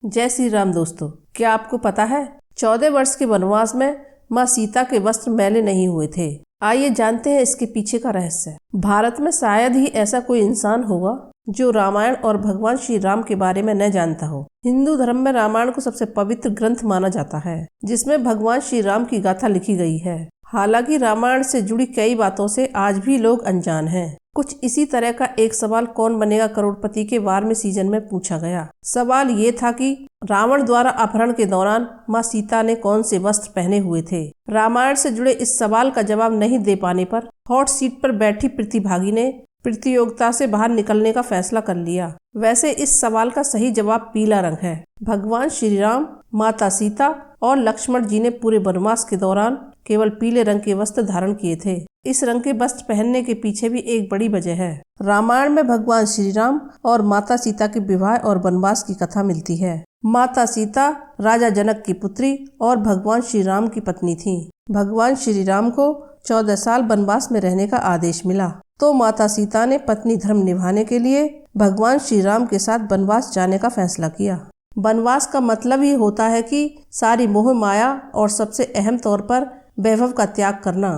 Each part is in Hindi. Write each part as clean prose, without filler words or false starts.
जय श्री राम दोस्तों, क्या आपको पता है 14 वर्ष के वनवास में माँ सीता के वस्त्र मैले नहीं हुए थे। आइए जानते हैं इसके पीछे का रहस्य। भारत में शायद ही ऐसा कोई इंसान होगा जो रामायण और भगवान श्री राम के बारे में न जानता हो। हिंदू धर्म में रामायण को सबसे पवित्र ग्रंथ माना जाता है, जिसमें भगवान श्री राम की गाथा लिखी गई है। हालांकि रामायण से जुड़ी कई बातों से आज भी लोग अनजान हैं। कुछ इसी तरह का एक सवाल कौन बनेगा करोड़पति के 12वें सीजन में पूछा गया। सवाल ये था कि रावण द्वारा अपहरण के दौरान माँ सीता ने कौन से वस्त्र पहने हुए थे। रामायण से जुड़े इस सवाल का जवाब नहीं दे पाने पर हॉट सीट पर बैठी प्रतिभागी ने प्रतियोगिता से बाहर निकलने का फैसला कर लिया। वैसे इस सवाल का सही जवाब पीला रंग है। भगवान श्री राम, माता सीता और लक्ष्मण जी ने पूरे वनवास के दौरान केवल पीले रंग के वस्त्र धारण किए थे। इस रंग के वस्त्र पहनने के पीछे भी एक बड़ी वजह है। रामायण में भगवान श्री राम और माता सीता के विवाह और वनवास की कथा मिलती है। माता सीता राजा जनक की पुत्री और भगवान श्री राम की पत्नी थी। भगवान श्री राम को 14 साल वनवास में रहने का आदेश मिला, तो माता सीता ने पत्नी धर्म निभाने के लिए भगवान श्री राम के साथ वनवास जाने का फैसला किया। वनवास का मतलब ही होता है कि सारी मोह माया और सबसे अहम तौर पर वैभव का त्याग करना।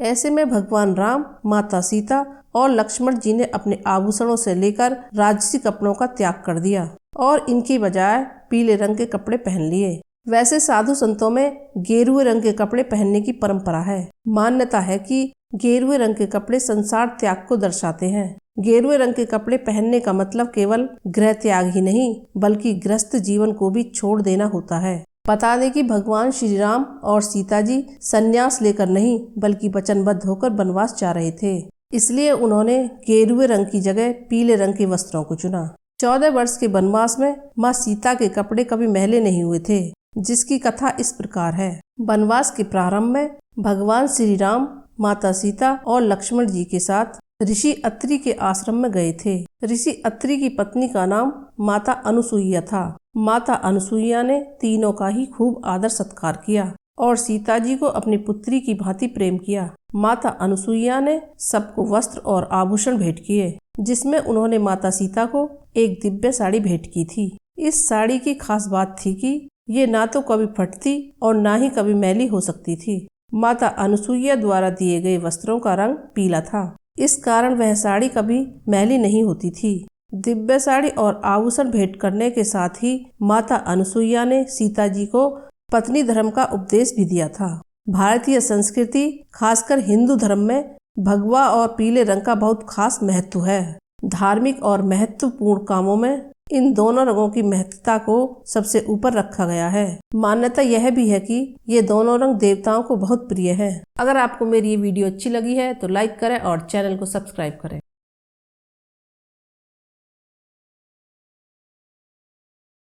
ऐसे में भगवान राम, माता सीता और लक्ष्मण जी ने अपने आभूषणों से लेकर राजसी कपड़ों का त्याग कर दिया और इनकी बजाय पीले रंग के कपड़े पहन लिए। वैसे साधु संतों में गेरुए रंग के कपड़े पहनने की परंपरा है। मान्यता है कि गेरुए रंग के कपड़े संसार त्याग को दर्शाते हैं। गेरुए रंग के कपड़े पहनने का मतलब केवल गृह त्याग ही नहीं, बल्कि गृहस्थ जीवन को भी छोड़ देना होता है। बता दें कि भगवान श्री राम और सीता जी संन्यास लेकर नहीं, बल्कि वचनबद्ध होकर वनवास जा रहे थे। इसलिए उन्होंने गेरुए रंग की जगह पीले रंग के वस्त्रों को चुना। 14 वर्ष के वनवास में माँ सीता के कपड़े कभी मैले नहीं हुए थे, जिसकी कथा इस प्रकार है। वनवास के प्रारंभ में भगवान श्री राम, माता सीता और लक्ष्मण जी के साथ ऋषि अत्रि के आश्रम में गए थे। ऋषि अत्रि की पत्नी का नाम माता अनुसुईया था। माता अनुसुईया ने तीनों का ही खूब आदर सत्कार किया और सीता जी को अपनी पुत्री की भांति प्रेम किया। माता अनुसुईया ने सबको वस्त्र और आभूषण भेंट किए, जिसमें उन्होंने माता सीता को एक दिव्य साड़ी भेंट की थी। इस साड़ी की खास बात थी कि ये ना तो कभी फटती और ना ही कभी मैली हो सकती थी। माता अनुसुईया द्वारा दिए गए वस्त्रों का रंग पीला था, इस कारण वह साड़ी कभी मैली नहीं होती थी। दिव्य साड़ी और आभूषण भेंट करने के साथ ही माता अनुसुईया ने सीता जी को पत्नी धर्म का उपदेश भी दिया था। भारतीय संस्कृति, खासकर हिंदू धर्म में भगवा और पीले रंग का बहुत खास महत्व है। धार्मिक और महत्वपूर्ण कामों में इन दोनों रंगों की महत्ता को सबसे ऊपर रखा गया है। मान्यता यह भी है कि ये दोनों रंग देवताओं को बहुत प्रिय है। अगर आपको मेरी ये वीडियो अच्छी लगी है तो लाइक करें और चैनल को सब्सक्राइब करें।